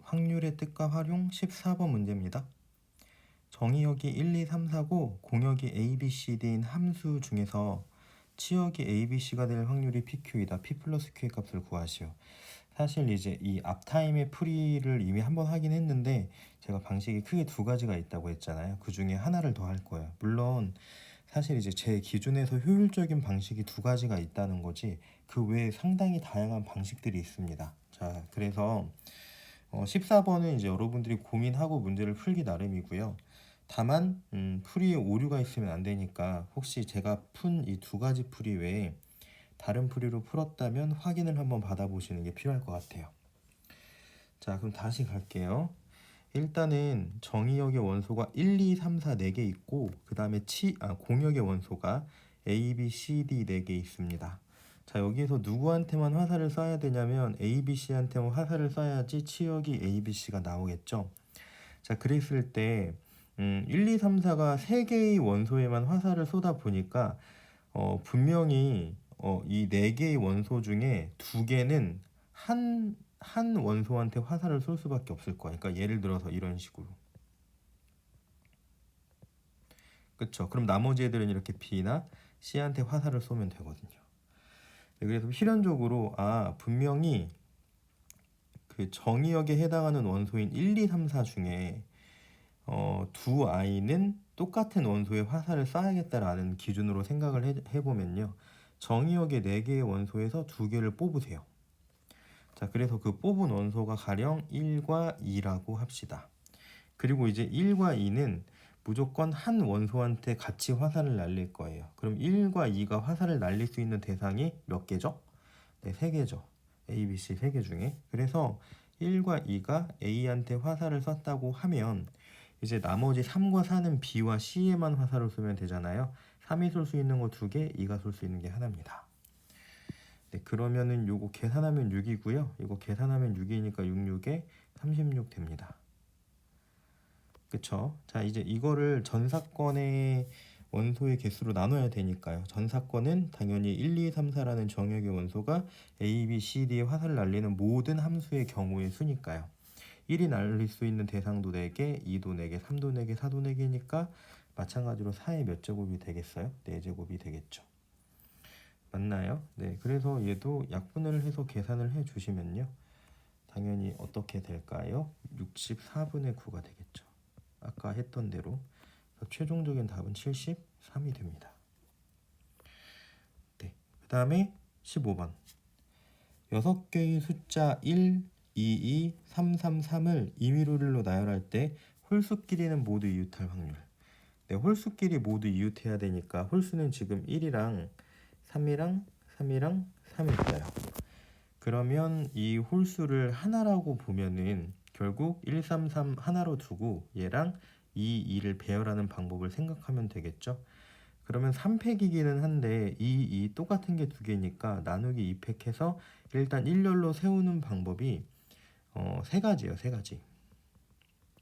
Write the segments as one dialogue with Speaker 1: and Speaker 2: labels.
Speaker 1: 확률의 뜻과 활용 14번 문제입니다. 정의역이 1, 2, 3, 4고 공역이 A, B, C, D인 함수 중에서 치역이 A, B, C가 될 확률이 PQ이다. P 플러스 Q의 값을 구하시오. 사실 이제 이 앞타임의 풀이를 이미 한번 하긴 했는데 제가 방식이 크게 두 가지가 있다고 했잖아요. 그 중에 하나를 더 할 거예요. 물론 사실 이제 제 기준에서 효율적인 방식이 두 가지가 있다는 거지 그 외에 상당히 다양한 방식들이 있습니다. 자, 그래서 14번은 이제 여러분들이 고민하고 문제를 풀기 나름이고요. 다만 풀이에 오류가 있으면 안 되니까 혹시 제가 푼 이 두 가지 풀이 외에 다른 풀이로 풀었다면 확인을 한번 받아보시는 게 필요할 것 같아요. 자, 그럼 다시 갈게요. 일단은 정의역의 원소가 1, 2, 3, 4 4개 있고 그 다음에 공역의 원소가 A, B, C, D 4개 있습니다. 자, 여기에서 누구한테만 화살을 쏴야 되냐면 A, B, C한테만 화살을 쏴야지 치역이 A, B, C가 나오겠죠. 자, 그랬을 때 1, 2, 3, 4가 3개의 원소에만 화살을 쏟아 보니까 분명히 이 4개의 원소 중에 2개는 한 원소한테 화살을 쏠 수밖에 없을 거야. 그러니까 예를 들어서 이런 식으로. 그쵸? 그럼 나머지 애들은 이렇게 B나 C한테 화살을 쏘면 되거든요. 네, 그래서 필연적으로 분명히 그 정의역에 해당하는 원소인 1, 2, 3, 4 중에 두 아이는 똑같은 원소에 화살을 쏴야겠다라는 기준으로 생각을 해보면요. 정의역의 4개의 원소에서 2개를 뽑으세요. 자, 그래서 그 뽑은 원소가 가령 1과 2라고 합시다. 그리고 이제 1과 2는 무조건 한 원소한테 같이 화살을 날릴 거예요. 그럼 1과 2가 화살을 날릴 수 있는 대상이 몇 개죠? 네, 3개죠. A, B, C 3개 중에. 그래서 1과 2가 A한테 화살을 쐈다고 하면 이제 나머지 3과 4는 B와 C에만 화살을 쏘면 되잖아요. 3이 쏠 수 있는 거 2개, 2가 쏠 수 있는 게 하나입니다. 네, 그러면은 요거 계산하면 6이고요. 이거 계산하면 6이니까 6, 6에 36 됩니다. 그쵸? 자, 이제 이거를 전 사건의 원소의 개수로 나눠야 되니까요. 전 사건은 당연히 1, 2, 3, 4라는 정역의 원소가 A, B, C, D에 화살을 날리는 모든 함수의 경우의 수니까요. 1이 날릴 수 있는 대상도 4개, 2도 4개, 3도 4개, 4도 4개니까 마찬가지로 4의 몇 제곱이 되겠어요? 4제곱이 되겠죠. 맞나요? 네, 그래서 얘도 약분을 해서 계산을 해 주시면요. 당연히 어떻게 될까요? 64분의 9가 되겠죠. 아까 했던 대로 최종적인 답은 73이 됩니다. 네, 그 다음에 15번 6개의 숫자 1, 2, 2, 3, 3, 3을 임의로를로 나열할 때 홀수끼리는 모두 이웃할 확률. 네, 홀수끼리 모두 이웃해야 되니까 홀수는 지금 1이랑 3이랑 3이랑 3이 있어요. 그러면 이 홀수를 하나라고 보면은 결국 1, 3, 3 하나로 두고 얘랑 2, 2를 배열하는 방법을 생각하면 되겠죠. 그러면 3팩이기는 한데 2, 2 똑같은 게 두 개니까 나누기 2팩해서 일단 일렬로 세우는 방법이 세 가지예요. 세 가지.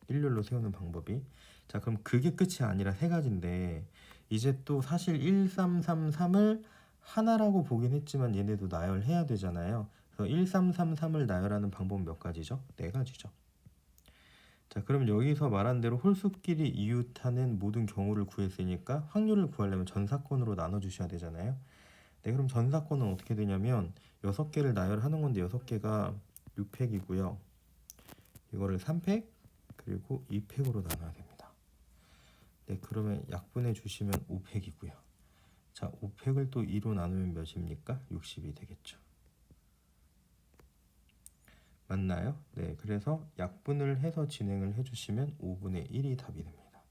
Speaker 1: 일렬로 세우는 방법이. 자, 그럼 그게 끝이 아니라 세 가지인데 이제 또 사실 1, 3, 3, 3을 하나라고 보긴 했지만 얘네도 나열해야 되잖아요. 그래서 1, 3, 3, 3을 나열하는 방법은 몇 가지죠? 네 가지죠. 자, 그럼 여기서 말한 대로 홀수끼리 이웃하는 모든 경우를 구했으니까 확률을 구하려면 전사건으로 나눠주셔야 되잖아요. 네, 그럼 전사건은 어떻게 되냐면 6개를 나열하는 건데 6개가 6팩이고요. 이거를 3팩 그리고 2팩으로 나눠야 됩니다. 네, 그러면 약분해 주시면 5팩이고요. 자, 5팩을 또 2로 나누면 몇입니까? 60이 되겠죠. 맞나요? 네, 그래서 약분을 해서 진행을 해주시면 5분의 1이 답이 됩니다.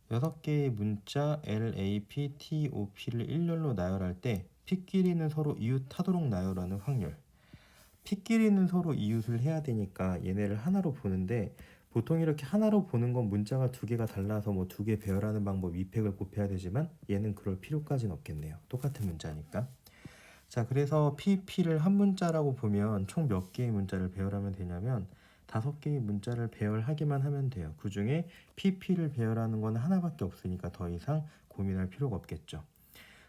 Speaker 1: 6개의 문자 L, A, P, T, O, P를 일렬로 나열할 때 P끼리는 서로 이웃하도록 나열하는 확률. P끼리는 서로 이웃을 해야 되니까 얘네를 하나로 보는데 보통 이렇게 하나로 보는 건 문자가 두 개가 달라서 뭐 두 개 배열하는 방법 2팩을 곱해야 되지만 얘는 그럴 필요까지는 없겠네요. 똑같은 문자니까. 자, 그래서 PP를 한 문자라고 보면 총 몇 개의 문자를 배열하면 되냐면 5개의 문자를 배열하기만 하면 돼요. 그 중에 PP를 배열하는 건 하나밖에 없으니까 더 이상 고민할 필요가 없겠죠.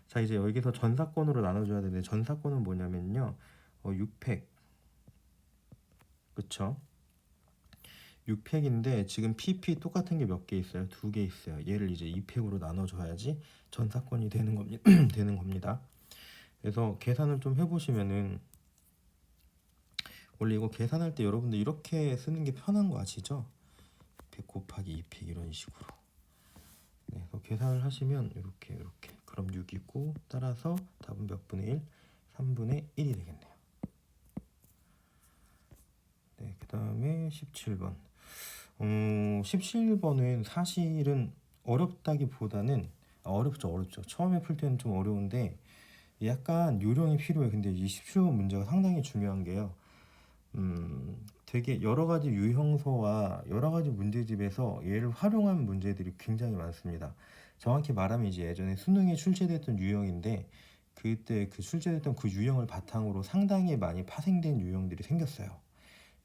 Speaker 1: 자, 이제 여기서 전사건으로 나눠줘야 되는데 전사건은 뭐냐면요. 6팩. 그쵸? 6팩인데 지금 PP 똑같은 게 몇 개 있어요? 2개 있어요. 얘를 이제 2팩으로 나눠줘야지 전사건이 되는 겁니다. 되는 겁니다. 그래서 계산을 좀 해보시면은, 원래 이거 계산할 때 여러분들 이렇게 쓰는 게 편한 거 아시죠? 100 곱하기 2팩 이런 식으로. 네, 그래서 계산을 하시면 이렇게 그럼 6이고, 따라서 답은 몇 분의 1? 3분의 1이 되겠네요. 네, 그 다음에 17번. 17번은 사실은 어렵다기보다는, 어렵죠. 처음에 풀 때는 좀 어려운데 약간 요령이 필요해. 근데 이 17번 문제가 상당히 중요한 게요. 되게 여러 가지 유형서와 여러 가지 문제집에서 얘를 활용한 문제들이 굉장히 많습니다. 정확히 말하면 이제 예전에 수능에 출제됐던 유형인데, 그때 그 출제됐던 그 유형을 바탕으로 상당히 많이 파생된 유형들이 생겼어요.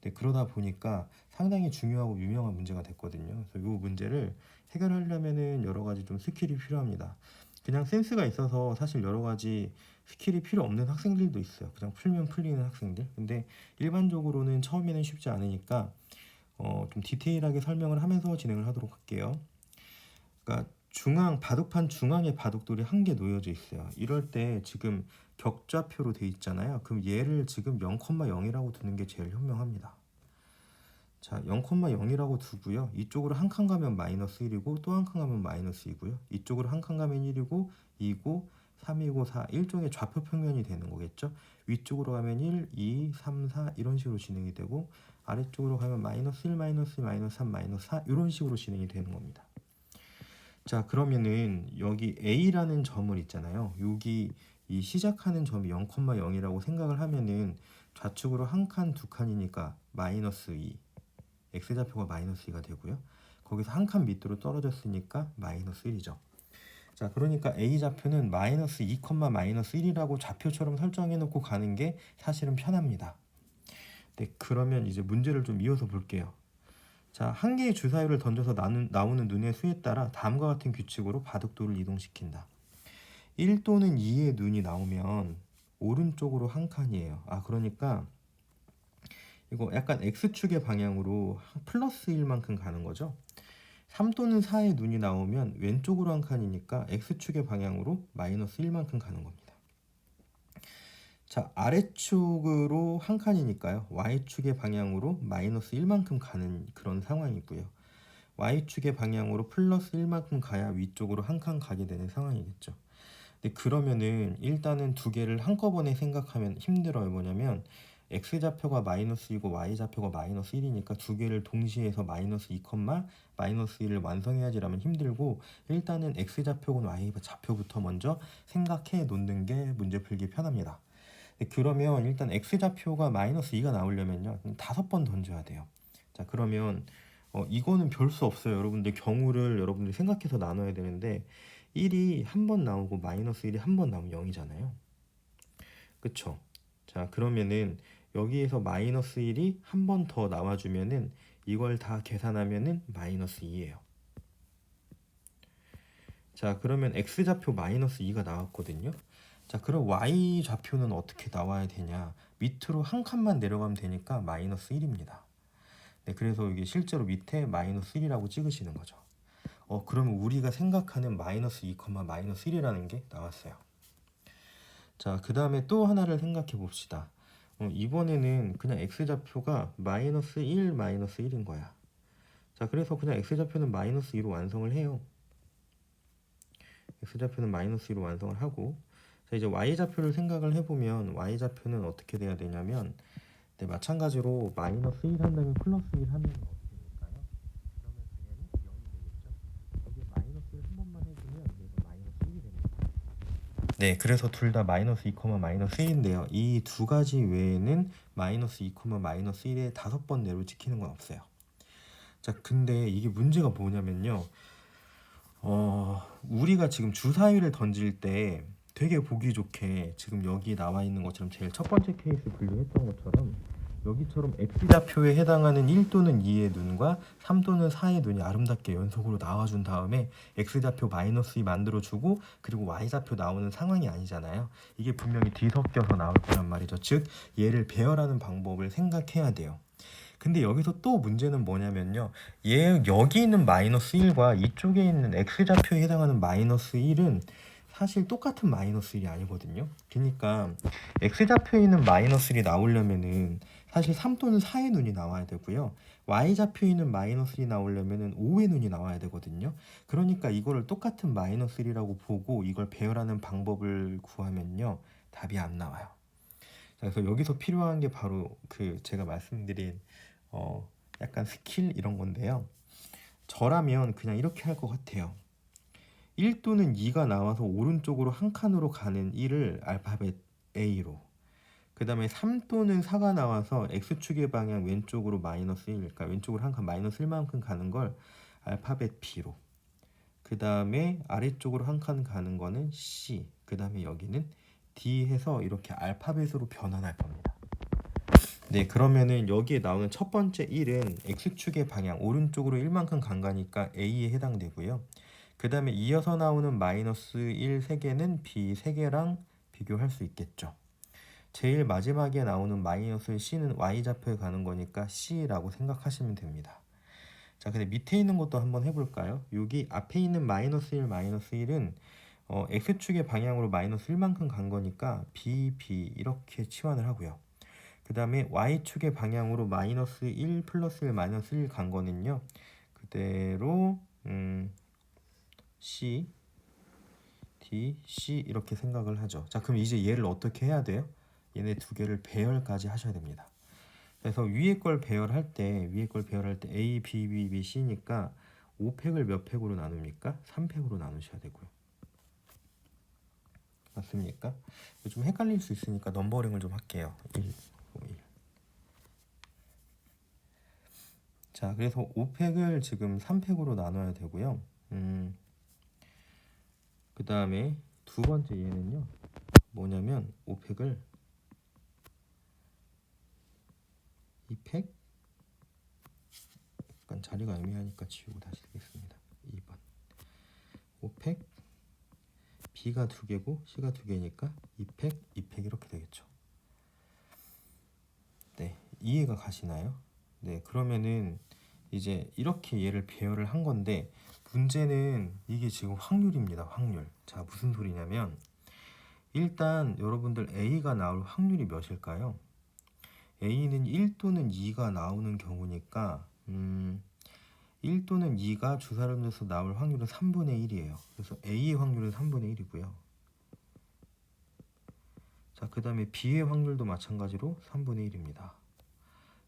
Speaker 1: 네, 그러다 보니까 상당히 중요하고 유명한 문제가 됐거든요. 그래서 이 문제를 해결하려면은 여러 가지 좀 스킬이 필요합니다. 그냥 센스가 있어서 사실 여러 가지 스킬이 필요 없는 학생들도 있어요. 그냥 풀면 풀리는 학생들. 근데 일반적으로는 처음에는 쉽지 않으니까 좀 디테일하게 설명을 하면서 진행을 하도록 할게요. 그러니까 바둑판 중앙에 바둑돌이 한 개 놓여져 있어요. 이럴 때 지금 격좌표로 돼 있잖아요. 그럼 얘를 지금 0,0이라고 두는 게 제일 현명합니다. 자, 0,0이라고 두고요. 이쪽으로 한 칸 가면 마이너스 1이고 또 한 칸 가면 마이너스 2고요. 이쪽으로 한 칸 가면 1이고 2고 3이고 4, 일종의 좌표 평면이 되는 거겠죠. 위쪽으로 가면 1, 2, 3, 4 이런 식으로 진행이 되고, 아래쪽으로 가면 마이너스 1, 마이너스 2, 마이너스 3, 마이너스 4 이런 식으로 진행이 되는 겁니다. 자, 그러면은 여기 A라는 점을 있잖아요. 여기 이 시작하는 점이 0,0이라고 생각을 하면은 좌측으로 한 칸, 두 칸이니까 마이너스 2, x좌표가 마이너스 2가 되고요. 거기서 한 칸 밑으로 떨어졌으니까 마이너스 1이죠. 자, 그러니까 A좌표는 마이너스 2, 마이너스 1이라고 좌표처럼 설정해 놓고 가는 게 사실은 편합니다. 네, 그러면 이제 문제를 좀 이어서 볼게요. 자, 한 개의 주사위를 던져서 나오는 눈의 수에 따라 다음과 같은 규칙으로 바둑돌을 이동시킨다. 1 또는 2의 눈이 나오면 오른쪽으로 한 칸이에요. 그러니까 이거 약간 X축의 방향으로 플러스 1만큼 가는 거죠. 3 또는 4의 눈이 나오면 왼쪽으로 한 칸이니까 X축의 방향으로 마이너스 1만큼 가는 겁니다. 자, 아래축으로 한 칸이니까요. Y축의 방향으로 마이너스 1만큼 가는 그런 상황이고요. Y축의 방향으로 플러스 1만큼 가야 위쪽으로 한 칸 가게 되는 상황이겠죠. 근데 그러면은 일단은 두 개를 한꺼번에 생각하면 힘들어요. 뭐냐면 X좌표가 마이너스 2고 Y좌표가 마이너스 1이니까 두 개를 동시에 해서 마이너스 2, 마이너스 1을 완성해야지라면 힘들고, 일단은 X좌표군 Y좌표부터 먼저 생각해 놓는 게 문제 풀기 편합니다. 그러면 일단 X좌표가 마이너스 2가 나오려면요 5번 던져야 돼요. 자, 그러면 이거는 별 수 없어요. 여러분들 경우를 여러분들이 생각해서 나눠야 되는데, 1이 한 번 나오고 마이너스 1이 한 번 나오면 0이잖아요. 그쵸? 자, 그러면은 여기에서 마이너스 1이 한 번 더 나와주면은 이걸 다 계산하면은 마이너스 2예요. 자, 그러면 X좌표 마이너스 2가 나왔거든요. 자, 그럼 Y좌표는 어떻게 나와야 되냐? 밑으로 한 칸만 내려가면 되니까 마이너스 1입니다. 네, 그래서 이게 실제로 밑에 마이너스 1이라고 찍으시는 거죠. 그러면 우리가 생각하는 마이너스 2, 마이너스 1이라는 게 나왔어요. 자, 그 다음에 또 하나를 생각해 봅시다. 이번에는 그냥 X좌표가 마이너스 1, 마이너스 1인 거야. 자, 그래서 그냥 X좌표는 마이너스 2로 완성을 해요. X좌표는 마이너스 2로 완성을 하고, 자, 이제 Y좌표를 생각을 해보면 Y좌표는 어떻게 돼야 되냐면, 네, 마찬가지로 마이너스 1 한다면 플러스 1 하면 어떻게 될까요? 그러면 당연히 0이 되겠죠. 여기 마이너스 1 한 번만 해주면 얘가 마이너스 1이 됩니다. 네, 그래서 둘 다 마이너스 2, 마이너스 1인데요. 이 두 가지 외에는 마이너스 2, 마이너스 1에 5번 내로 찍히는 건 없어요. 자, 근데 이게 문제가 뭐냐면요. 우리가 지금 주사위를 던질 때 되게 보기 좋게 지금 여기 나와 있는 것처럼 제일 첫 번째 케이스 분류했던 것처럼 여기처럼 X좌표에 해당하는 1 또는 2의 눈과 3 또는 4의 눈이 아름답게 연속으로 나와준 다음에 X좌표 -2 만들어주고 그리고 Y좌표 나오는 상황이 아니잖아요. 이게 분명히 뒤섞여서 나올 거란 말이죠. 즉 얘를 배열하는 방법을 생각해야 돼요. 근데 여기서 또 문제는 뭐냐면요. 여기 있는 -1과 이쪽에 있는 X좌표에 해당하는 -1은 사실 똑같은 -1이 아니거든요. 그러니까 X좌표에 있는 -1이 나오려면은 사실 3 또는 4의 눈이 나와야 되고요. Y좌표에 있는 -1이 나오려면은 5의 눈이 나와야 되거든요. 그러니까 이거를 똑같은 -1이라고 보고 이걸 배열하는 방법을 구하면요. 답이 안 나와요. 그래서 여기서 필요한 게 바로 그 제가 말씀드린 약간 스킬 이런 건데요. 저라면 그냥 이렇게 할 것 같아요. 1 또는 2가 나와서 오른쪽으로 한 칸으로 가는 1을 알파벳 A로, 그 다음에 3 또는 4가 나와서 X축의 방향 왼쪽으로 -1, 그러니까 왼쪽으로 한 칸 -1만큼 가는 걸 알파벳 B로, 그 다음에 아래쪽으로 한 칸 가는 거는 C, 그 다음에 여기는 D 해서 이렇게 알파벳으로 변환할 겁니다. 네, 그러면은 여기에 나오는 첫 번째 1은 X축의 방향 오른쪽으로 1만큼 간 거니까 A에 해당되고요. 그 다음에 이어서 나오는 -1 3개는 B 3개랑 비교할 수 있겠죠. 제일 마지막에 나오는 -C는 Y좌표에 가는 거니까 C라고 생각하시면 됩니다. 자, 근데 밑에 있는 것도 한번 해볼까요? 여기 앞에 있는 -1, -1은 X축의 방향으로 -1만큼 간 거니까 B, B 이렇게 치환을 하고요. 그 다음에 Y축의 방향으로 -1 플러스 1 마이너스 1 간 거는요. 그대로 C, D, C 이렇게 생각을 하죠. 자, 그럼 이제 얘를 어떻게 해야 돼요? 얘네 두 개를 배열까지 하셔야 됩니다. 그래서 위에 걸 배열할 때 A, B, B, B, C니까 5팩을 몇 팩으로 나눕니까? 3팩으로 나누셔야 되고요. 맞습니까? 좀 헷갈릴 수 있으니까 넘버링을 좀 할게요. 1, 5, 1. 자, 그래서 5팩을 지금 3팩으로 나눠야 되고요. 그 다음에 두 번째 얘는요. 뭐냐면 5팩을 2팩, 약간 자리가 애매하니까 지우고 다시 쓰겠습니다. 2번 5팩, B가 2개고 C가 2개니까 2팩, 2팩 이렇게 되겠죠. 네, 이해가 가시나요? 네, 그러면은 이제 이렇게 얘를 배열을 한 건데 문제는 이게 지금 확률입니다. 확률. 자, 무슨 소리냐면 일단 여러분들 A가 나올 확률이 몇일까요? A는 1 또는 2가 나오는 경우니까 1 또는 2가 주사름에서 나올 확률은 3분의 1이에요. 그래서 A의 확률은 3분의 1이고요. 자, 그 다음에 B의 확률도 마찬가지로 3분의 1입니다.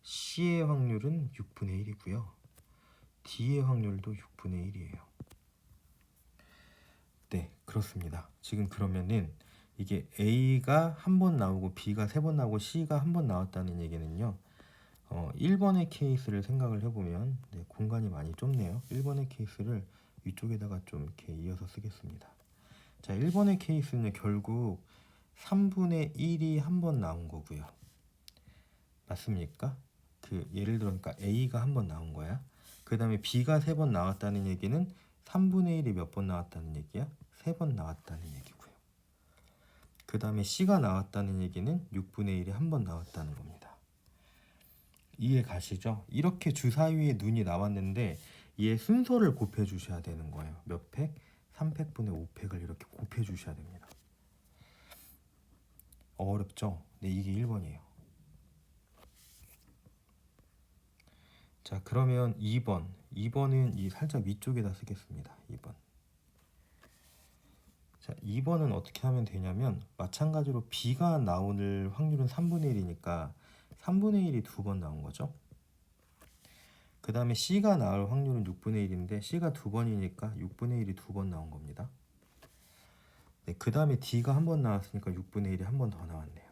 Speaker 1: C의 확률은 6분의 1이고요. D의 확률도 6분의 1이에요. 네, 그렇습니다. 지금 그러면은 이게 A가 한 번 나오고 B가 3번 나오고 C가 한 번 나왔다는 얘기는요. 1번의 케이스를 생각을 해보면 공간이 많이 좁네요. 1번의 케이스를 위쪽에다가 좀 이렇게 이어서 쓰겠습니다. 자, 1번의 케이스는 결국 3분의 1이 한 번 나온 거고요. 맞습니까? 예를 들어 그러니까 A가 한 번 나온 거야. 그 다음에 B가 3번 나왔다는 얘기는 3분의 1이 몇 번 나왔다는 얘기야? 3번 나왔다는 얘기고요. 그 다음에 C가 나왔다는 얘기는 6분의 1이 한 번 나왔다는 겁니다. 이해 가시죠? 이렇게 주사위에 눈이 나왔는데 얘 순서를 곱해 주셔야 되는 거예요. 몇 팩? 3팩분의 5팩을 이렇게 곱해 주셔야 됩니다. 어렵죠? 네, 이게 1번이에요. 자, 그러면 2번은 이 살짝 위쪽에다 쓰겠습니다. 2번. 자, 2번은 어떻게 하면 되냐면 마찬가지로 B가 나올 확률은 3분의 1이니까 3분의 1이 두 번 나온 거죠. 그 다음에 C가 나올 확률은 6분의 1인데 C가 두 번이니까 6분의 1이 두 번 나온 겁니다. 네, 그 다음에 D가 한 번 나왔으니까 6분의 1이 한 번 더 나왔네요.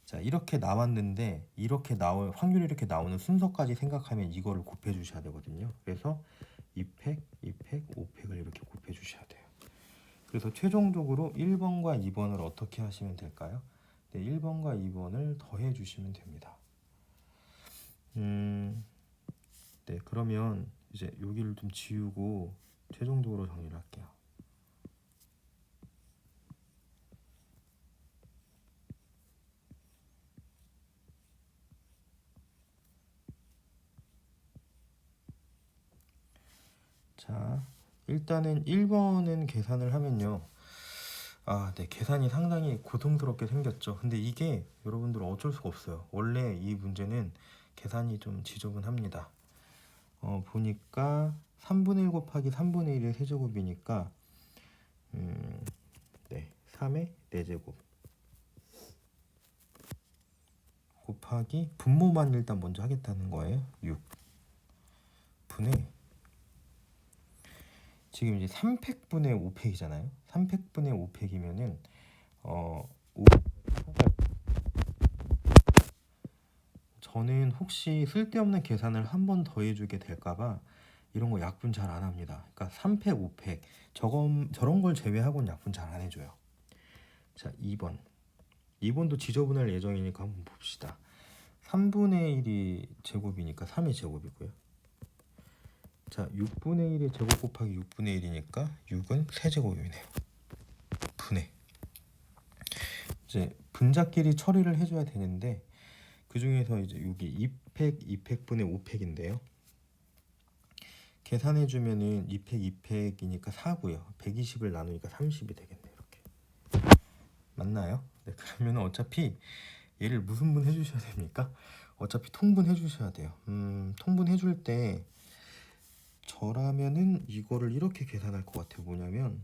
Speaker 1: 자, 이렇게 나왔는데 확률이 이렇게 나오는 순서까지 생각하면 이거를 곱해 주셔야 되거든요. 그래서 2팩, 2팩, 5팩을 이렇게 곱해 주셔야 돼요. 그래서 최종적으로 1번과 2번을 어떻게 하시면 될까요? 네, 1번과 2번을 더해 주시면 됩니다. 네, 그러면 이제 여기를 좀 지우고 최종적으로 정리를 할게요. 자, 일단은 1번은 계산을 하면요. 네, 계산이 상당히 고통스럽게 생겼죠. 근데 이게 여러분들 어쩔 수가 없어요. 원래 이 문제는 계산이 좀 지저분합니다. 보니까 3분의 1 곱하기 3분의 1의 세제곱이니까 네, 3의 4제곱 곱하기 분모만 일단 먼저 하겠다는 거예요. 6 분의 지금 이제 3팩분의 5팩이잖아요. 3팩분의 5팩이면은 5 저는 혹시 쓸데없는 계산을 한 번 더 해주게 될까봐 이런 거 약분 잘 안 합니다. 그러니까 3팩, 5팩 저런 걸 제외하고는 약분 잘 안 해줘요. 자, 2번도 지저분할 예정이니까 한번 봅시다. 3분의 1이 제곱이니까 3의 제곱이고요. 자, 6분의 1의 제곱 곱하기 6분의 1이니까 6은 세제곱이네요. 분해. 이제 분자끼리 처리를 해줘야 되는데 그 중에서 이제 여기 2팩, 2팩분의 5팩인데요. 계산해주면은 2팩, 2팩이니까 4고요. 120을 나누니까 30이 되겠네요. 이렇게. 맞나요? 네, 그러면 어차피 얘를 무슨 분 해주셔야 됩니까? 어차피 통분 해주셔야 돼요. 통분 해줄 때 저라면은 이거를 이렇게 계산할 것 같아요. 뭐냐면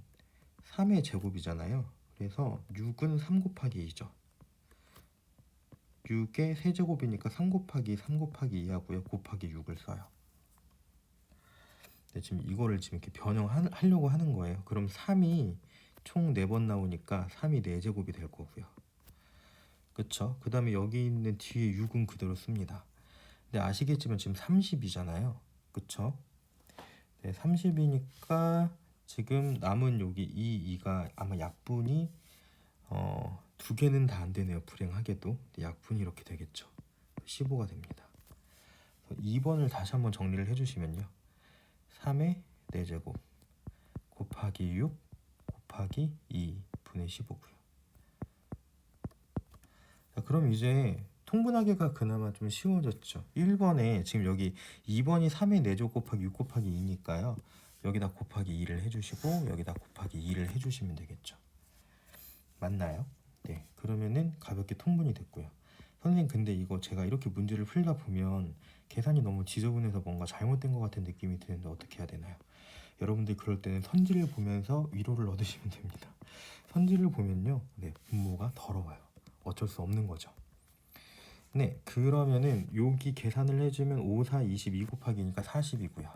Speaker 1: 3의 제곱이잖아요. 그래서 6은 3 곱하기 2죠. 6의 세제곱이니까 3 곱하기 3 곱하기 2 하고요. 곱하기 6을 써요. 네, 지금 이거를 지금 이렇게 변형하려고 하는 거예요. 그럼 3이 총 4번 나오니까 3이 4제곱이 될 거고요. 그쵸? 그 다음에 여기 있는 뒤에 6은 그대로 씁니다. 근데 아시겠지만 지금 30이잖아요. 그쵸? 네, 30이니까 지금 남은 여기 2가 아마 약분이 두 개는 다 안 되네요. 불행하게도. 약분이 이렇게 되겠죠. 15가 됩니다. 2번을 다시 한번 정리를 해주시면요. 3의 4제곱 곱하기 6 곱하기 2 분의 15고요. 자, 그럼 이제 통분하기가 그나마 좀 쉬워졌죠. 1번에 지금 여기 2번이 3의 4제곱 곱하기 6 곱하기 2니까요. 여기다 곱하기 2를 해주시고 여기다 곱하기 2를 해주시면 되겠죠. 맞나요? 네, 그러면은 가볍게 통분이 됐고요. 선생님, 근데 이거 제가 이렇게 문제를 풀다 보면 계산이 너무 지저분해서 뭔가 잘못된 것 같은 느낌이 드는데 어떻게 해야 되나요? 여러분들 그럴 때는 선지를 보면서 위로를 얻으시면 됩니다. 선지를 보면요, 네, 분모가 더러워요. 어쩔 수 없는 거죠. 네, 그러면은 여기 계산을 해주면 5, 4, 22 곱하기니까 40이고요.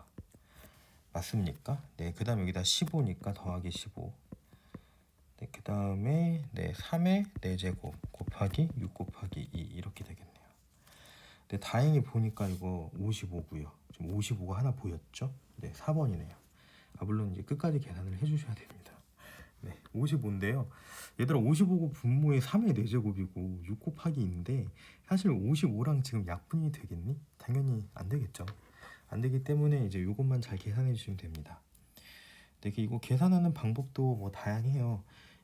Speaker 1: 맞습니까? 네, 그 다음에 여기다 15니까 더하기 15. 네, 그 다음에 네, 3의 4제곱 곱하기 6 곱하기 2 이렇게 되겠네요. 네, 다행히 보니까 이거 55고요. 지금 55가 하나 보였죠? 네, 4번이네요. 물론 이제 끝까지 계산을 해주셔야 됩니다. 네, 55인데요. 얘들아, 55고 분모의 3의 4제곱이고 6 곱하기 2인데 사실 55랑 지금 약분이 되겠니? 당연히 안 되겠죠. 안 되기 때문에 이제 이것만 잘 계산해 주시면 됩니다. 네, 이거 계산하는 방법도 뭐 다양해요.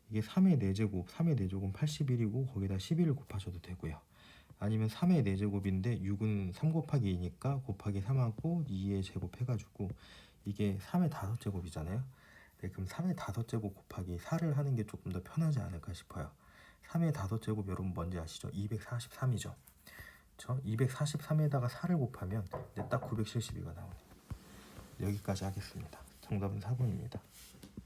Speaker 1: 이게 3의 4제곱, 3의 4제곱은 81이고 거기다 11을 곱하셔도 되고요. 아니면 3의 4제곱인데 6은 3 곱하기 2니까 곱하기 3하고 2의 제곱 해가지고 이게 3의 5제곱이잖아요. 네, 그럼 3의 5제곱 곱하기 4를 하는 게 조금 더 편하지 않을까 싶어요. 3의 5제곱 여러분 뭔지 아시죠? 243이죠. 저 243에다가 4를 곱하면 딱 972가 나오네요. 여기까지 하겠습니다. 정답은 4번입니다.